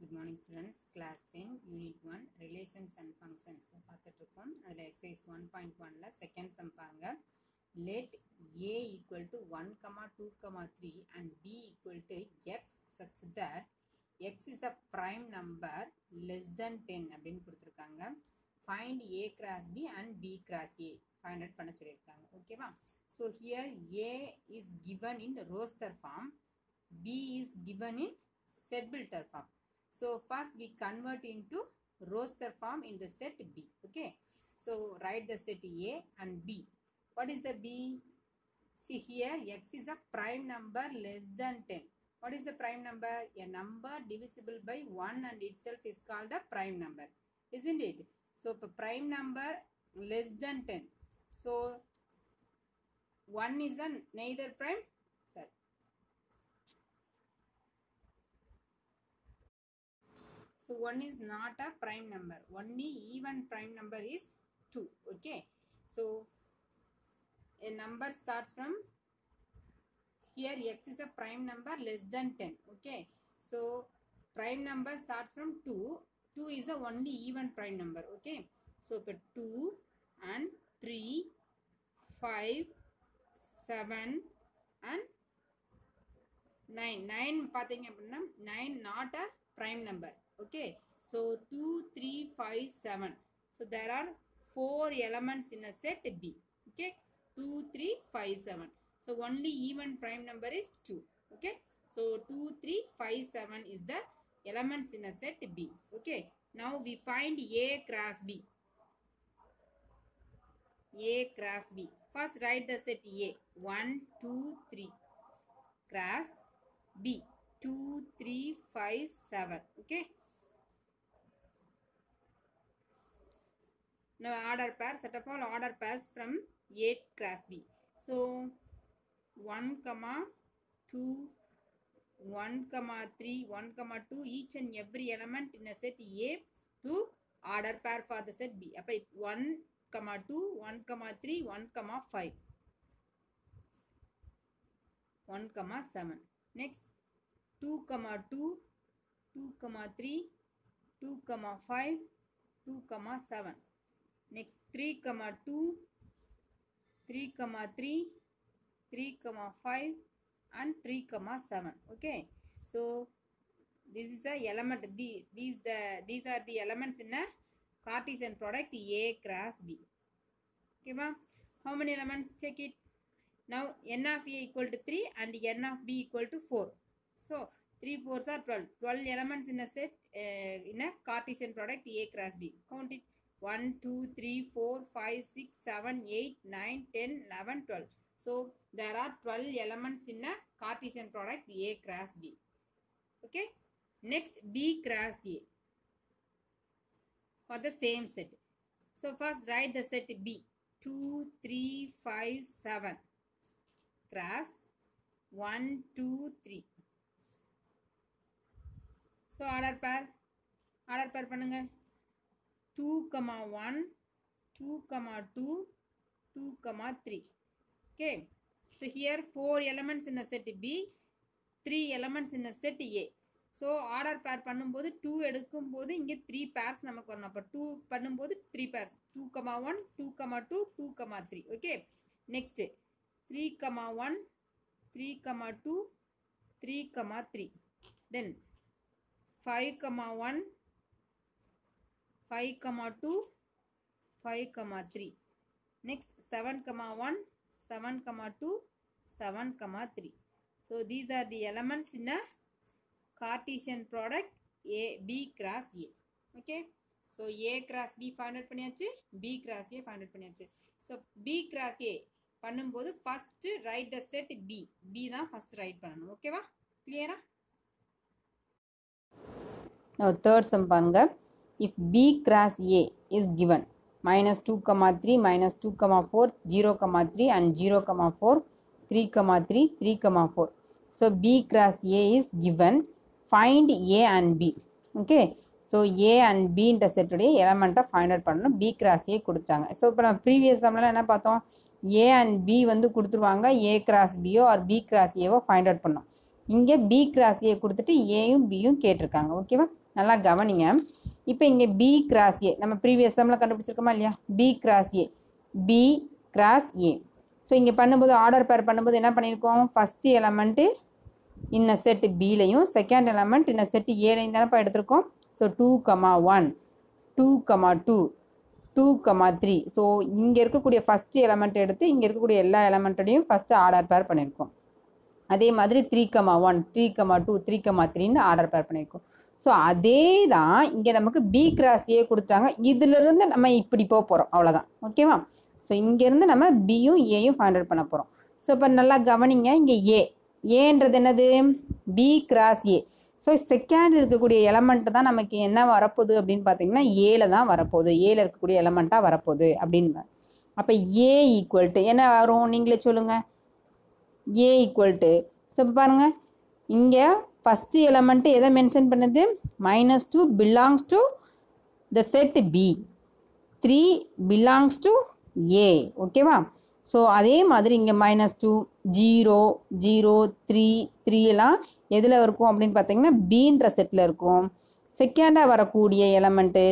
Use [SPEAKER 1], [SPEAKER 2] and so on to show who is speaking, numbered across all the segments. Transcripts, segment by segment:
[SPEAKER 1] Good morning students, class 10, unit 1, relations and functions பார்த்துட்ருக்கோம். அதில் exercise 1.1ல second sum பாருங்க. Let a equal to 1, 2, 3 and b equal to x such that x is a prime number less than 10 அப்படின்னு கொடுத்துருக்காங்க. Find a cross b and b cross a find out பண்ண சொல்லியிருக்காங்க. ஓகேவா? So here a is given in roster form, b is given in set builder form. So first we convert into roster form in the set B. Okay. So write the set A and B. What is the B? See here x is a prime number less than 10. What is the prime number? A number divisible by 1 and itself is called a prime number. Isn't it? So the prime number less than 10. So 1 is a neither prime. Sorry. So 1 is not a prime number. Only even prime number is 2. Okay. So a number starts from here x is a prime number less than 10. Okay. So prime number starts from 2. 2 is a only even prime number. Okay. So 2 and 3, 5, 7 and 9. 9 பார்த்தீங்க அப்படின்னா 9 not a prime number. Okay, so 2, 3, 5, 7. So there are 4 elements in a set B. Okay, 2, 3, 5, 7. So only even prime number is 2. Okay, so 2, 3, 5, 7 is the elements in a set B. Okay, now we find A cross B. A cross B. First write the set A. 1, 2, 3. Cross B. 2, 3, 5, 7. Okay. Now order pair, set of all order pairs from A cross B. So 1, 2, 1, 3, 1, 2, each and every element in a set A to order pair for the set B. Appa 1, 2, 1, 3, 1, 5, 1, 7. Next 2, 2, 2, 3, 2, 5, 2, 7. Next 3, 2, 3, 3, 3, 5 and 3, 7. Okay. So this is the element. These are the elements in a Cartesian product A cross B. Okay, ma? How many elements? Check it. Now n of A equal to 3 and n of B equal to 4. So 3 4s are 12. 12 elements in a set in a Cartesian product A cross B. Count it. 1, 2, 3, 4, 5, 6, 7, 8, 9, 10, 11, 12. So there are 12 elements in a Cartesian product A cross B. Okay. Next B cross A for the same set. So first write the set B. 2, 3, 5, 7. Cross 1, 2, 3. So order pair பண்ணுங்க. 2, 1, 2, 2, 2, 3. Okay. So here 4 elements in a set B, 3 elements in a set A. So order pair பண்ணும்போது 2 எடுக்கும்போது இங்க 3 pairs நமக்கு வரணும். அப்ப 2 பண்ணும்போது 3 pairs. 2, 1, 2, 2, 2, 3. Okay. Next 3, 1, 3, 2, 3, 3. Then 5, 1, 5, 2, 5, 3. Next 7, 1, 7, 2, 7, 3. So these are the elements in a Cartesian product A B cross A. Okay. So A cross B find out பண்ணியாச்சு, B cross A find out பண்ணியாச்சு. So B cross A பண்ணும்போது first write the set B. B தான் first write பண்ணணும். ஓகேவா? கிளியரா? Now third sum பாருங்க. If B cross A is given minus 2, 3, minus 2, 4, 0, 3 and 0, 4, 3, 3, 3, 4. So B cross A is given. Find A and B. Okay. So A and B intercept உடைய element find out பண்ணணும். B cross A கொடுத்துட்டாங்க. So இப்போ நம்ம previous sumல என்ன பார்த்தோம்? A and B வந்து கொடுத்துருவாங்க. A cross B or B cross A find out பண்ணோம். இங்கே B cross A கொடுத்துட்டு Aயும் Bயும் கேட்டிருக்காங்க. ஓகேவா? நல்லா கவனிங்க. இப்போ இங்கே பி கிராஸ் ஏ நம்ம ப்ரீவியஸ் சம்மில் கண்டுபிடிச்சிருக்கோமா இல்லையா? B cross A, B cross A. So இங்கே பண்ணும்போது ஆர்டர் பேர் பண்ணும்போது என்ன பண்ணியிருக்கோம்? ஃபஸ்ட்டு எலமெண்ட்டு இன்ன செட்டு பிலையும் செகண்ட் எலமெண்ட் இன்ன செட்டு ஏலையும் தானேப்பா எடுத்திருக்கோம். ஸோ 2,1 2,2 2,3. ஸோ இங்கே இருக்கக்கூடிய ஃபஸ்ட்டு எலமெண்ட் எடுத்து இங்கே இருக்கக்கூடிய எல்லா எலமெண்ட்டோடையும் ஃபஸ்ட்டு ஆர்டர் பேர் பண்ணியிருக்கோம். அதே மாதிரி 3,1 3,2 3,3ன்னு ஆர்டர் பேர் பண்ணியிருக்கோம். ஸோ அதே தான் இங்கே நமக்கு பி கிராஸ் ஏ கொடுத்துட்டாங்க. இதிலிருந்து நம்ம இப்படி போக போகிறோம், அவ்வளோதான். ஓகேவா? ஸோ இங்கேருந்து நம்ம பியும் ஏயும் ஃபைண்ட் அவுட் பண்ண போகிறோம். ஸோ இப்போ நல்லா கவனிங்க. இங்கே ஏன்றது என்னது? B cross A. So second இருக்கக்கூடிய எலமெண்ட் தான் நமக்கு என்ன வரப்போகுது அப்படின்னு பார்த்தீங்கன்னா ஏல தான் வரப்போகுது. ஏல இருக்கக்கூடிய எலமெண்ட்டாக வரப்போகுது அப்படின்னு. அப்போ ஏ ஈக்குவல் டு என்ன வரும்? நீங்களே சொல்லுங்கள். ஏ ஈக்குவல் டு, ஸோ இப்போ பாருங்கள், இங்கே ஃபஸ்ட்டு எலமெண்ட்டு எதை மென்ஷன் பண்ணுது? -2 belongs to the set B, 3 belongs to A. ஓகேவா? ஸோ அதே மாதிரி இங்கே -2 0 0 3 3 எல்லாம் எதில் இருக்கும் அப்படின்னு பார்த்தீங்கன்னா பீன்ற செட்டில் இருக்கும். செகண்டாக வரக்கூடிய எலமெண்ட்டு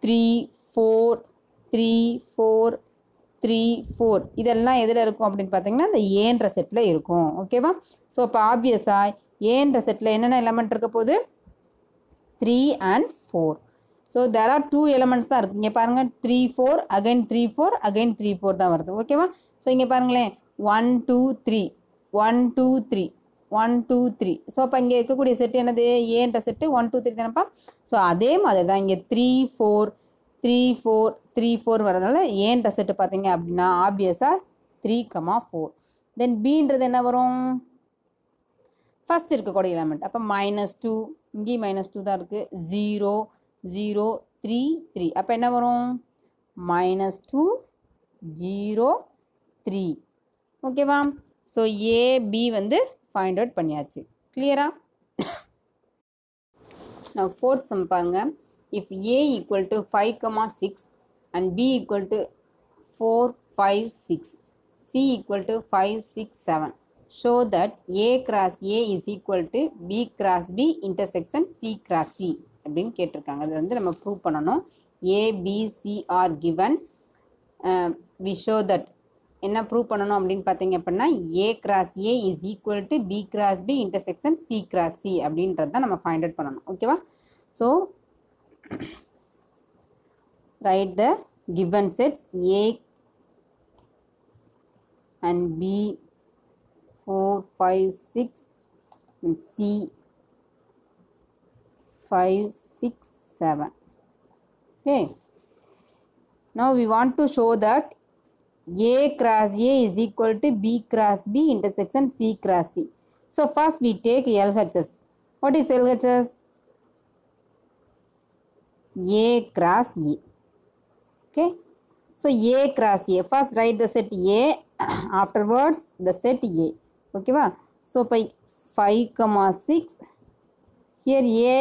[SPEAKER 1] 3 4 3 4 3 4 இதெல்லாம் எதில் இருக்கும் அப்படின்னு பார்த்தீங்கன்னா இந்த ஏன்ற செட்டில் இருக்கும். ஓகேவா? ஸோ இப்போ ஆப்வியஸாக ஏன்ற செட்டில் என்னென்ன எலமெண்ட் இருக்க போகுது? 3 and 4. So there are 2 elements தான் இருக்குது. இங்கே பாருங்கள் 3 4 அகைன் 3 4 அகைன் 3 4 தான் வருது. ஓகேவா? ஸோ இங்கே பாருங்களேன் 1 2 3 1 2 3 1 2 3. ஸோ அப்போ இங்கே இருக்கக்கூடிய செட்டு என்னது? ஏன்ற செட்டு 1 2 3 தானப்பா. ஸோ அதே மாதிரி தான் இங்கே 3 4 3 4 3 4 வரதுனால ஏன்ற செட்டு பார்த்தீங்க அப்படின்னா ஆப்வியஸாக 3,4. தென் பின்றது என்ன வரும்? ஃபஸ்ட் இருக்கக்கூடிய எலமெண்ட். அப்போ -2 இங்கேயும் -2 தான் இருக்குது. 0 0 3 3. அப்போ என்ன வரும்? -2 0 3. ஓகேவா? ஸோ ஏபி வந்து ஃபைண்ட் அவுட் பண்ணியாச்சு. கிளியரா? நான் ஃபோர்த் சம் பாருங்க. If A equal to 5,6 and B equal to 4 5 6 C equal to 5 6 7 show that A cross A is equal to B cross B intersection C cross C அப்படின்னு கேட்டிருக்காங்க. அது வந்து நம்ம ப்ரூவ் பண்ணணும். A B C are given. We show that என்ன prove பண்ணணும் அப்படின்னு பார்த்தீங்க அப்படின்னா A cross A is equal to B cross B intersection C cross C அப்படின்றது தான் நம்ம ஃபைண்ட் அவுட் பண்ணணும். ஓகேவா? So write the given sets A and B 4 5 6 and C 5 6 7. Okay, now we want to show that A cross A is equal to B cross B intersection C cross C. So first we take LHS. What is LHS? A cross A. Okay, so A cross A, first write the set A, afterwards the set A. Okay va? So by 5,6 here A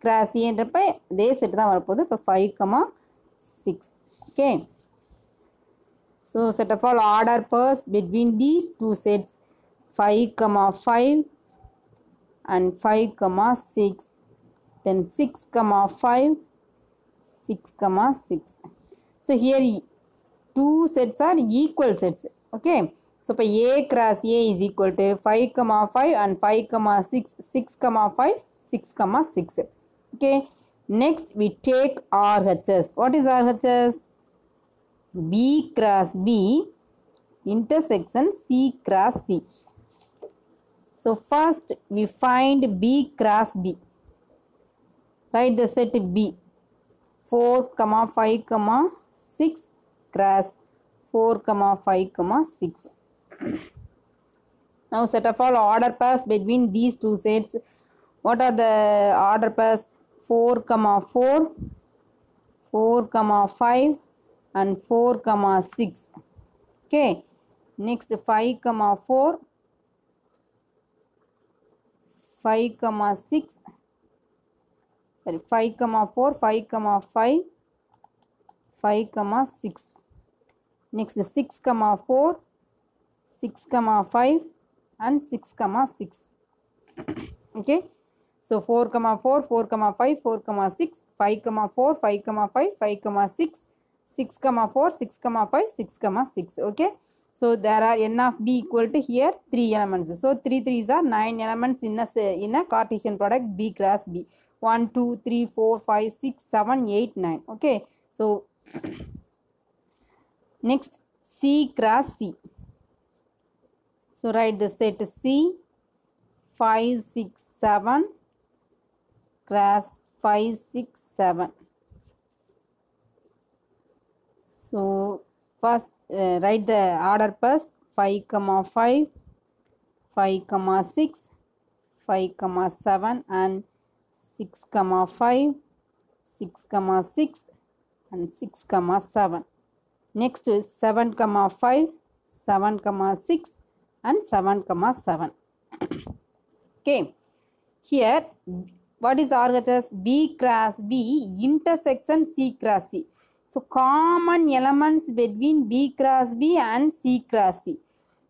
[SPEAKER 1] cross A என்றப்ப இதே set தான் வரப்போகுது. இப்போ 5,6. okay, so set of all order pairs between these two sets 5,5 and 5,6, then 6,5 6,6. so here two sets are equal sets. okay, so இப்போ A cross A is equal to 5,5 and 5,6 6,5 6,6. okay, next we take RHS. what is RHS? B cross B intersection C cross C. so first we find B cross B. write the set B 4,5,6 cross 4,5,6. now set of all order pairs between these two sets. what are the order pairs? 4,4 4,5 and 4,6. okay, next 5,4 5,6 sorry 5,4 5,5 5,6. next 6,4 6,5 and 6,6. okay, So 4, 4, 4, 5, 4, 6, 5, 4, 5, 5, 5, 6, 6, 4, 6, 5, 6, 6. Okay. So there are n of b equal to here 3 elements. So 3 3s are 9 elements in a Cartesian product b cross b. 1, 2, 3, 4, 5, 6, 7, 8, 9. Okay. So next C cross C. So write the set C 5, 6, 7 cross 5, 6, 7. So first write the order first 5, 5, 5, 6, 5, 7 and 6, 5, 6, 6 and 6, 7. Next is 7, 5, 7, 6 and 7, 7. Okay. Here what is RHS? B cross B intersection C cross C. So common elements between B cross B and C cross C.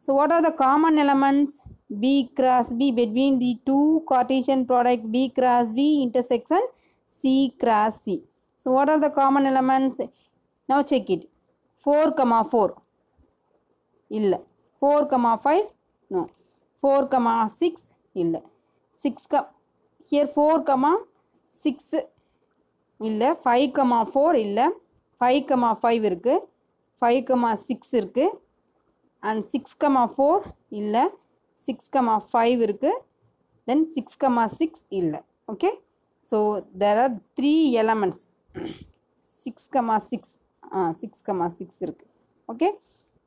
[SPEAKER 1] So what are the common elements? B cross B between the two Cartesian product B cross B intersection C cross C. So what are the common elements? Now check it. 4, 4. Illa. 4, 5. No. 4, 6. Illa. 6. Here 4, 6. Illa. 5, 4. Illa. 5, 5 irukku. 5, 6 irukku. And 6, 4 illa. 6, 5 irukku. Then 6, 6 illa. Okay. So there are 3 elements. 6, 6. 6, 6 irukku. Okay.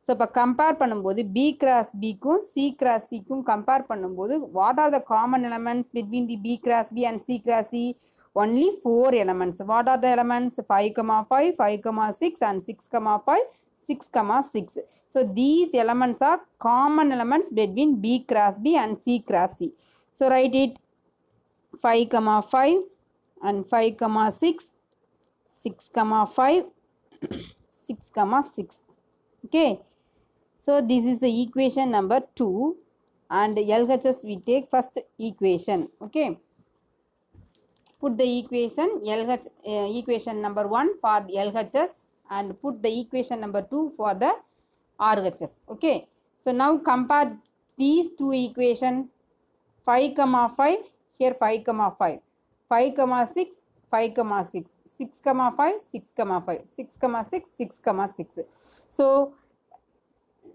[SPEAKER 1] So இப்போ compare பண்ணும்போது B cross B க்கும் C cross C க்கும் compare பண்ணும்போது what are the common elements between the B cross B and C cross C? Only 4 elements. What are the elements? 5, 5, 5, 6 and 6, 5, 6, 6. So these elements are common elements between B cross B and C cross C. So write it 5, 5 and 5, 6, 6, 5, 6, 6. Okay. So this is the equation number 2 and LHS we take first equation. Okay. Put the equation equation number 1 for the LHS and put the equation number 2 for the RHS. Okay. So now compare these two equations. 5, 5. Here 5, 5. 5, 6. 5, 6. 6, 5. 6, 5. 6, 6. 6, 6. So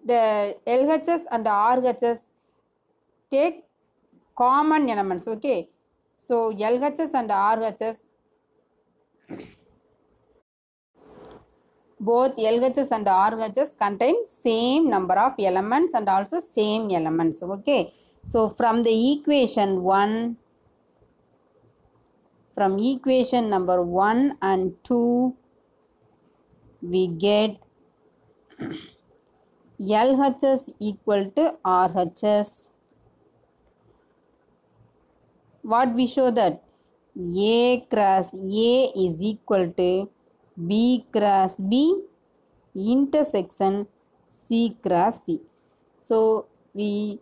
[SPEAKER 1] the LHS and the RHS take common elements. Okay. So LHS and RHS, both LHS and RHS contain same number of elements and also same elements. Okay. So from the equation 1, from equation number 1 and 2, we get LHS equal to RHS. What we show that? A cross A is equal to B cross B intersection C cross C. So we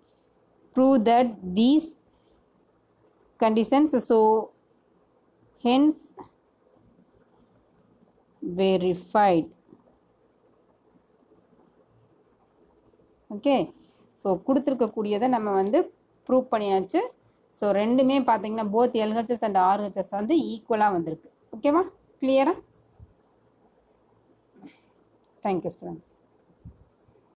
[SPEAKER 1] prove that these conditions, so hence verified. Okay. So கொடுத்திருக்க கூடியதை நம்ம வந்து prove பண்ணியாச்சு. So ரெண்டுமே பார்த்தீங்கன்னா both LHS and RHS வந்து ஈக்குவலாக வந்திருக்கு. ஓகேவா? கிளியரா? Thank you students.